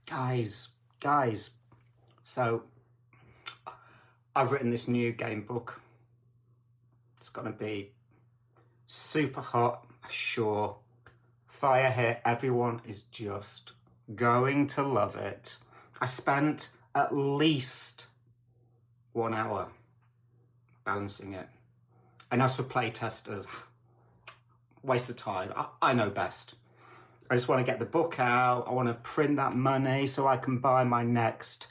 Guys, so I've written this new game book. It's gonna be super hot, sure. Fire here, everyone is just going to love it. I spent at least 1 hour balancing it. And as for playtesters, waste of time. I know best. I just want to get the book out. I want to print that money so I can buy my next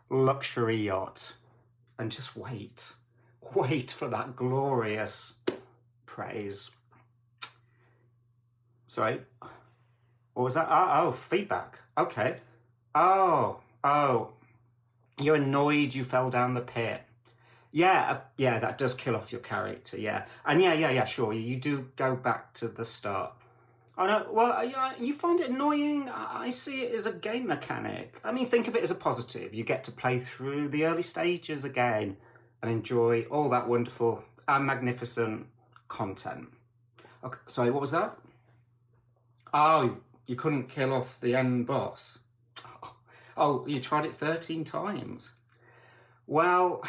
luxury yacht and just wait for that glorious praise. Sorry, what was that? Oh, feedback. Okay. Oh, you're annoyed you fell down the pit. Yeah, that does kill off your character, yeah. And yeah, sure, you do go back to the start. Oh no, well, you find it annoying? I see it as a game mechanic. I mean, think of it as a positive. You get to play through the early stages again and enjoy all that wonderful and magnificent content. Okay, sorry, what was that? Oh, you couldn't kill off the end boss. Oh, you tried it 13 times. Well,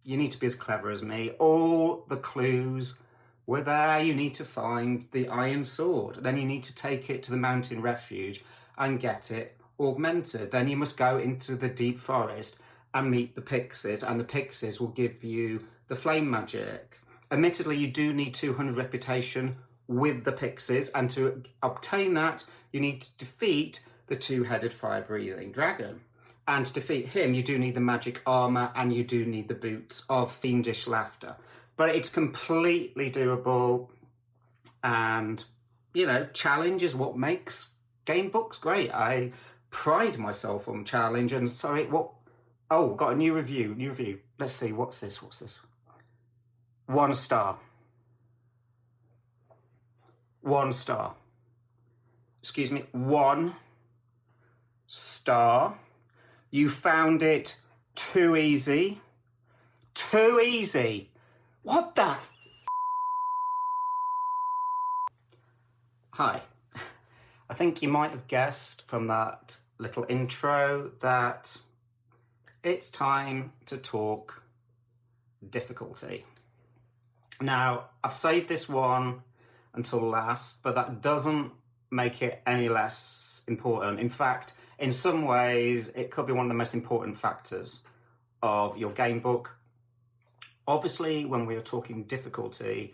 you need to be as clever as me. All the clues were there. You need to find the iron sword. Then you need to take it to the mountain refuge and get it augmented. Then you must go into the deep forest and meet the pixies, and the pixies will give you the flame magic. Admittedly, you do need 200 reputation with the pixies, and to obtain that, you need to defeat the two-headed fire-breathing dragon. And to defeat him, you do need the magic armor and you do need the boots of fiendish laughter. But it's completely doable, and, challenge is what makes game books great. I pride myself on challenge, and sorry, what? Oh, got a new review. Let's see, what's this? 1 star. 1 star. Excuse me, 1 star. You found it too easy. Too easy. What the? Hi. I think you might have guessed from that little intro that it's time to talk difficulty. Now, I've saved this one until last, but that doesn't make it any less important. In fact, in some ways, it could be one of the most important factors of your game book. Obviously, when we are talking difficulty,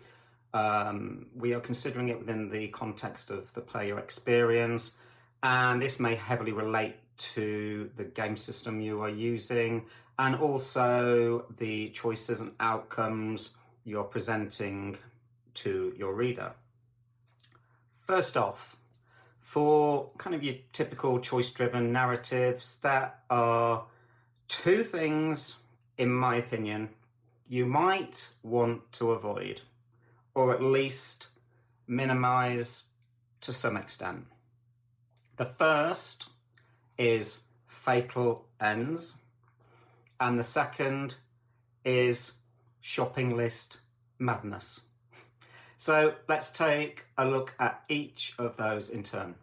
we are considering it within the context of the player experience, and this may heavily relate to the game system you are using, and also the choices and outcomes you're presenting to your reader. First off, for kind of your typical choice-driven narratives, there are 2 things, in my opinion, you might want to avoid, or at least minimize to some extent. The first is fatal ends, and the second is shopping list madness. So let's take a look at each of those in turn.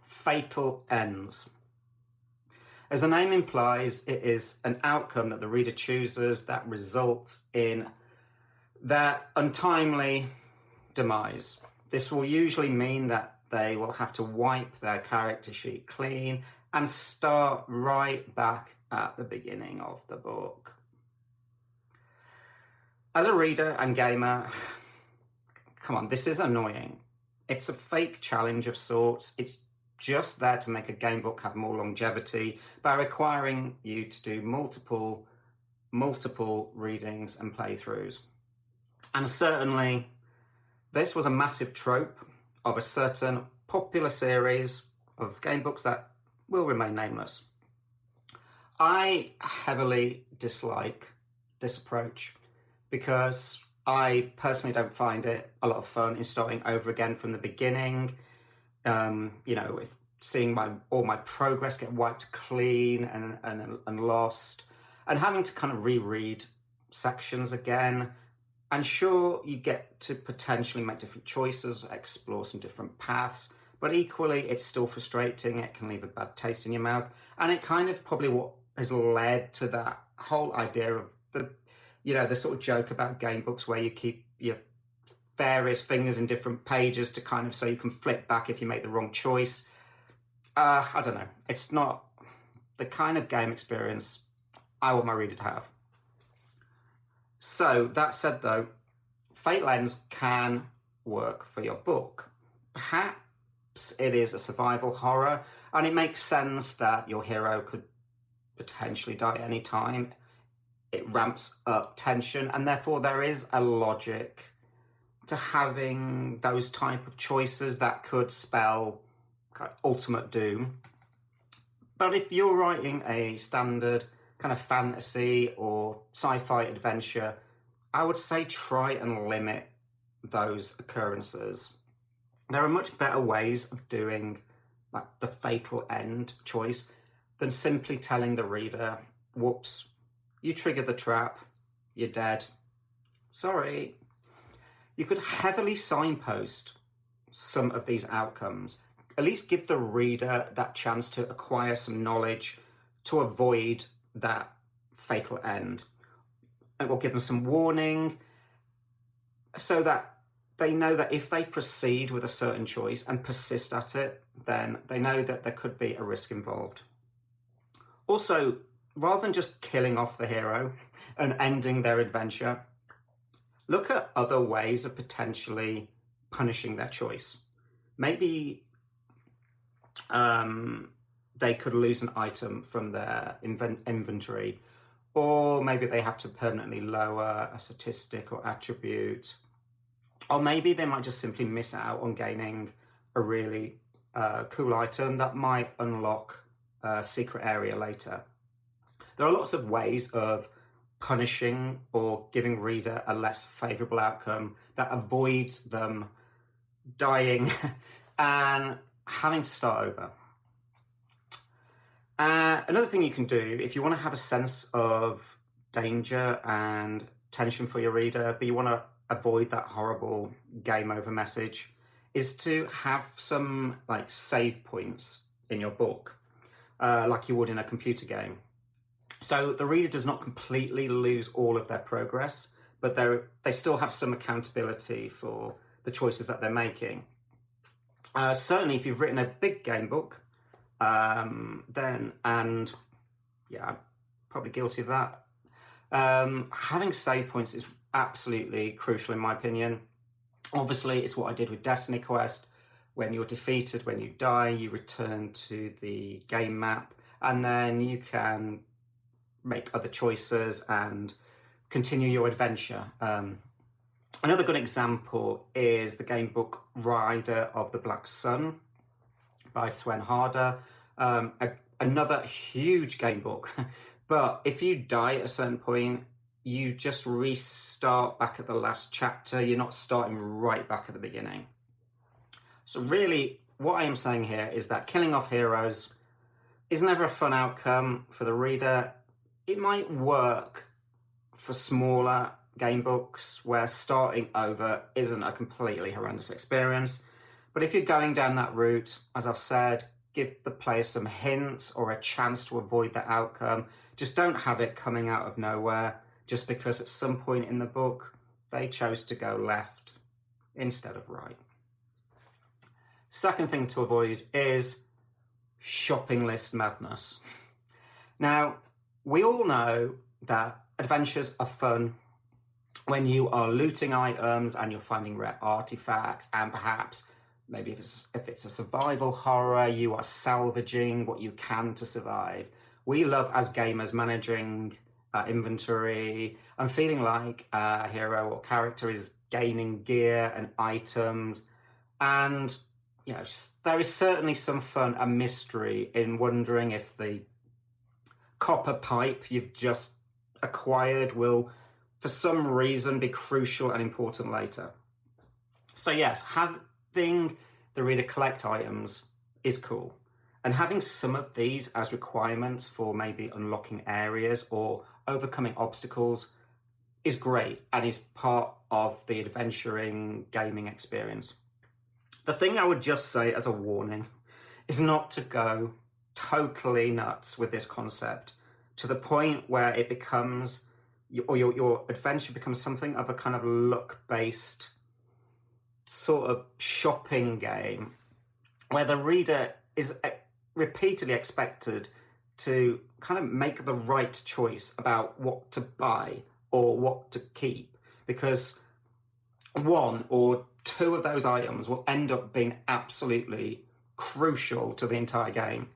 Fatal ends. As the name implies, it is an outcome that the reader chooses that results in their untimely demise. This will usually mean that they will have to wipe their character sheet clean and start right back at the beginning of the book. As a reader and gamer, come on, this is annoying. It's a fake challenge of sorts. It's just there to make a game book have more longevity by requiring you to do multiple readings and playthroughs. And certainly, this was a massive trope of a certain popular series of game books that will remain nameless. I heavily dislike this approach because I personally don't find it a lot of fun in starting over again from the beginning. If seeing all my progress get wiped clean and lost, and having to kind of reread sections again. And sure, you get to potentially make different choices, explore some different paths, but equally it's still frustrating. It can leave a bad taste in your mouth, and it kind of probably what has led to that whole idea of the sort of joke about game books where you keep your various fingers in different pages to kind of so you can flip back if you make the wrong choice. I don't know. It's not the kind of game experience I want my reader to have. So that said though, Fatal Ends can work for your book. Perhaps it is a survival horror, and it makes sense that your hero could potentially die at any time. It ramps up tension, and therefore there is a logic to having those type of choices that could spell kind of ultimate doom. But if you're writing a standard kind of fantasy or sci-fi adventure, I would say try and limit those occurrences. There are much better ways of doing like the fatal end choice than simply telling the reader, whoops, you triggered the trap, you're dead. Sorry. You could heavily signpost some of these outcomes. At least give the reader that chance to acquire some knowledge to avoid that fatal end. It will give them some warning so that they know that if they proceed with a certain choice and persist at it, then they know that there could be a risk involved. Also, rather than just killing off the hero and ending their adventure, look at other ways of potentially punishing their choice. Maybe they could lose an item from their inventory, or maybe they have to permanently lower a statistic or attribute, or maybe they might just simply miss out on gaining a really cool item that might unlock a secret area later. There are lots of ways of punishing or giving reader a less favourable outcome that avoids them dying and having to start over. Another thing you can do, if you want to have a sense of danger and tension for your reader, but you want to avoid that horrible game over message, is to have some like save points in your book, like you would in a computer game. So the reader does not completely lose all of their progress, but they still have some accountability for the choices that they're making. Certainly if you've written a big game book, then, and yeah, I'm probably guilty of that, having save points is absolutely crucial in my opinion. Obviously, it's what I did with DestinyQuest. When you're defeated, when you die, you return to the game map, and then you can make other choices and continue your adventure. Another good example is the game book Rider of the Black Sun by Sven Harder. Another huge game book, but if you die at a certain point, you just restart back at the last chapter. You're not starting right back at the beginning. So really, what I am saying here is that killing off heroes is never a fun outcome for the reader. It might work for smaller game books where starting over isn't a completely horrendous experience. But if you're going down that route, as I've said, give the player some hints or a chance to avoid the outcome. Just don't have it coming out of nowhere just because at some point in the book they chose to go left instead of right. Second thing to avoid is shopping list madness. Now, we all know that adventures are fun when you are looting items and you're finding rare artifacts, and perhaps maybe if it's a survival horror, you are salvaging what you can to survive. We love, as gamers, managing inventory and feeling like a hero or character is gaining gear and items. And, you know, there is certainly some fun and mystery in wondering if the copper pipe you've just acquired will, for some reason, be crucial and important later. So yes, having the reader collect items is cool. And having some of these as requirements for maybe unlocking areas or overcoming obstacles is great and is part of the adventuring gaming experience. The thing I would just say as a warning is not to go totally nuts with this concept to the point where it becomes, or your adventure becomes something of a kind of luck-based sort of shopping game where the reader is repeatedly expected to kind of make the right choice about what to buy or what to keep, because one or two of those items will end up being absolutely crucial to the entire game.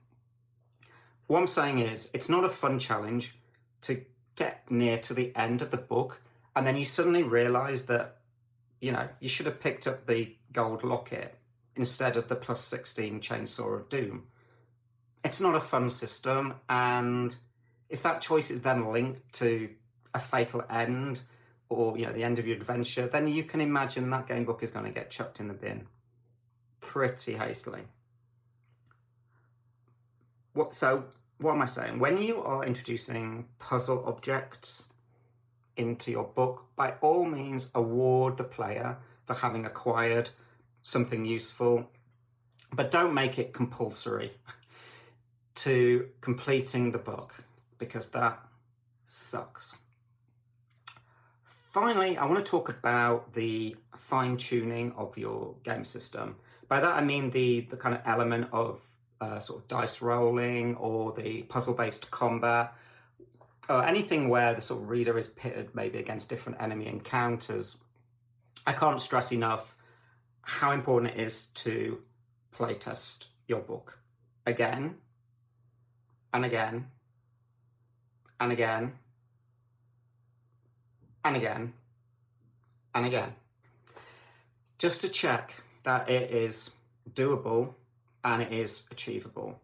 What I'm saying is, it's not a fun challenge to get near to the end of the book and then you suddenly realise that, you know, you should have picked up the gold locket instead of the plus 16 Chainsaw of Doom. It's not a fun system, and if that choice is then linked to a fatal end or, you know, the end of your adventure, then you can imagine that game book is going to get chucked in the bin pretty hastily. What am I saying? When you are introducing puzzle objects into your book, by all means award the player for having acquired something useful, but don't make it compulsory to completing the book, because that sucks. Finally, I want to talk about the fine-tuning of your game system. By that I mean the kind of element of sort of dice rolling or the puzzle-based combat, or anything where the sort of reader is pitted maybe against different enemy encounters. I can't stress enough how important it is to playtest your book again and again and again and again and again, just to check that it is doable and it is achievable.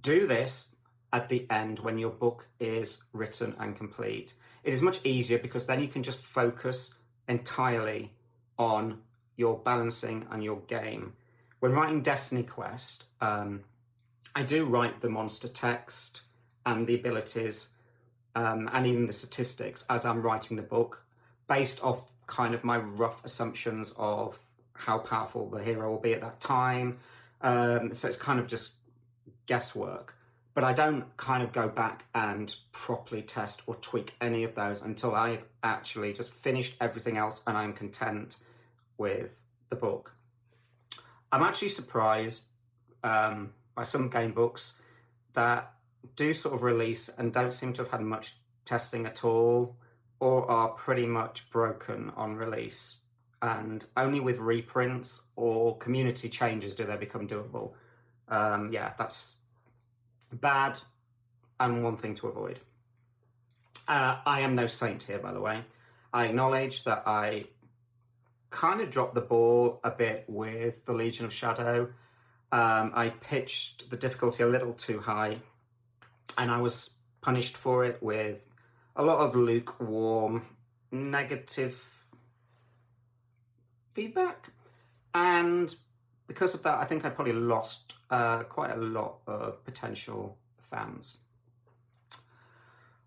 Do this at the end when your book is written and complete. It is much easier because then you can just focus entirely on your balancing and your game. When writing DestinyQuest, I do write the monster text and the abilities and even the statistics as I'm writing the book, based off kind of my rough assumptions of how powerful the hero will be at that time. So it's kind of just guesswork. But I don't kind of go back and properly test or tweak any of those until I've actually just finished everything else and I'm content with the book. I'm actually surprised by some game books that do sort of release and don't seem to have had much testing at all, or are pretty much broken on release, and only with reprints or community changes do they become doable. Yeah, that's bad and one thing to avoid. I am no saint here, by the way. I acknowledge that I kind of dropped the ball a bit with the Legion of Shadow. I pitched the difficulty a little too high, and I was punished for it with a lot of lukewarm, negative feedback. And because of that, I think I probably lost quite a lot of potential fans.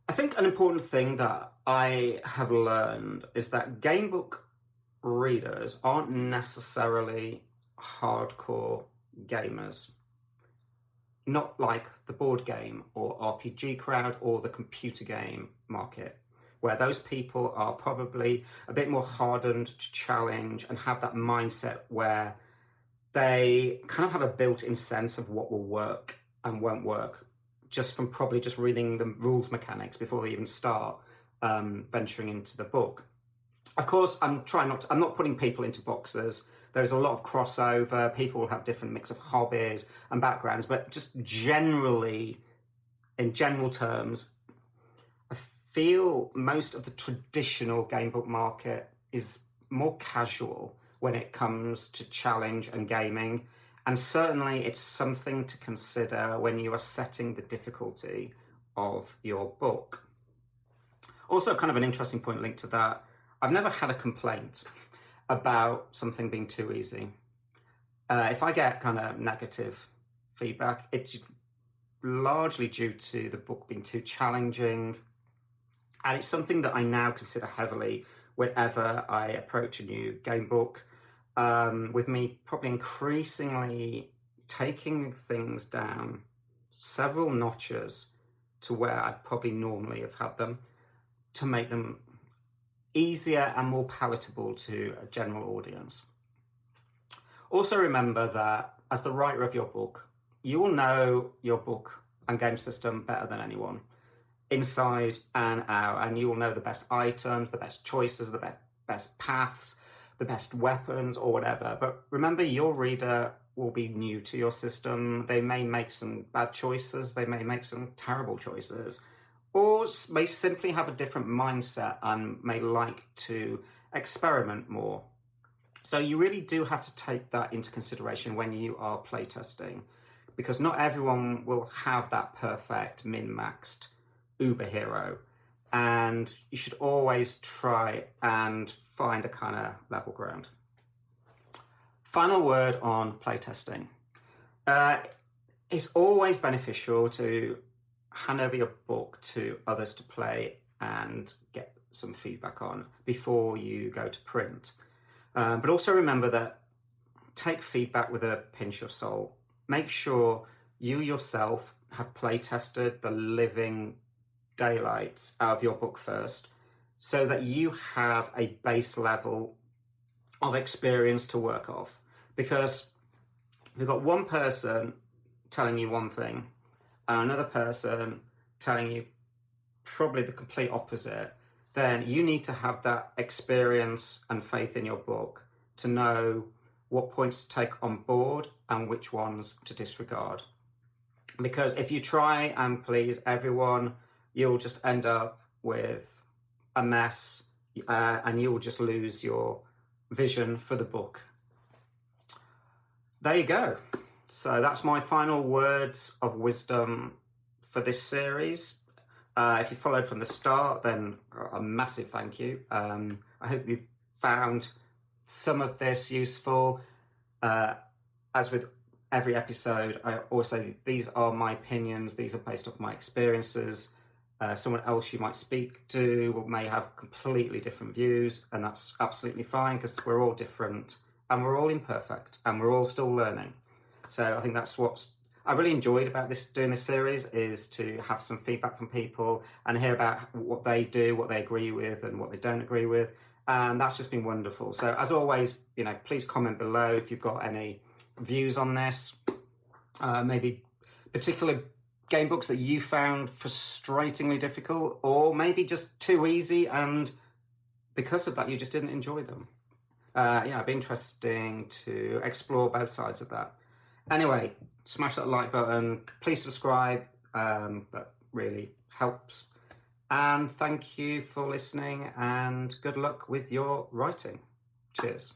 I think an important thing that I have learned is that gamebook readers aren't necessarily hardcore gamers. Not like the board game or RPG crowd or the computer game market, where those people are probably a bit more hardened to challenge and have that mindset where they kind of have a built-in sense of what will work and won't work just from probably just reading the rules mechanics before they even start venturing into the book. Of course, I'm not putting people into boxes. There's a lot of crossover. People will have different mix of hobbies and backgrounds, but just generally, in general terms, I feel most of the traditional gamebook market is more casual when it comes to challenge and gaming. And certainly it's something to consider when you are setting the difficulty of your book. Also, kind of an interesting point linked to that, I've never had a complaint about something being too easy. If I get kind of negative feedback, it's largely due to the book being too challenging. And it's something that I now consider heavily whenever I approach a new game book. with me probably increasingly taking things down several notches to where I'd probably normally have had them, to make them easier and more palatable to a general audience. Also remember that as the writer of your book, you will know your book and game system better than anyone, inside and out, and you will know the best items, the best choices, the best paths, the best weapons or whatever. But remember, your reader will be new to your system. They may make some bad choices, they may make some terrible choices, or may simply have a different mindset and may like to experiment more. So you really do have to take that into consideration when you are playtesting, because not everyone will have that perfect min-maxed uber hero, and you should always try and find a kind of level ground. Final word on playtesting. It's always beneficial to hand over your book to others to play and get some feedback on before you go to print. But also remember that take feedback with a pinch of salt. Make sure you yourself have play tested the living daylights out of your book first, so that you have a base level of experience to work off. Because if you've got one person telling you one thing and another person telling you probably the complete opposite, then you need to have that experience and faith in your book to know what points to take on board and which ones to disregard. Because if you try and please everyone, you'll just end up with a mess, and you'll just lose your vision for the book. There you go. So that's my final words of wisdom for this series. If you followed from the start, then a massive thank you. I hope you've found some of this useful. As with every episode, I always say these are my opinions, these are based off my experiences. Someone else you might speak to may have completely different views, and that's absolutely fine, because we're all different and we're all imperfect and we're all still learning. So I think that's what I really enjoyed about doing this series, is to have some feedback from people and hear about what they do, what they agree with and what they don't agree with. And that's just been wonderful. So as always, please comment below if you've got any views on this, maybe particular game books that you found frustratingly difficult, or maybe just too easy, and because of that you just didn't enjoy them. It'd be interesting to explore both sides of that. Anyway, smash that like button, please subscribe, that really helps. And thank you for listening, and good luck with your writing. Cheers.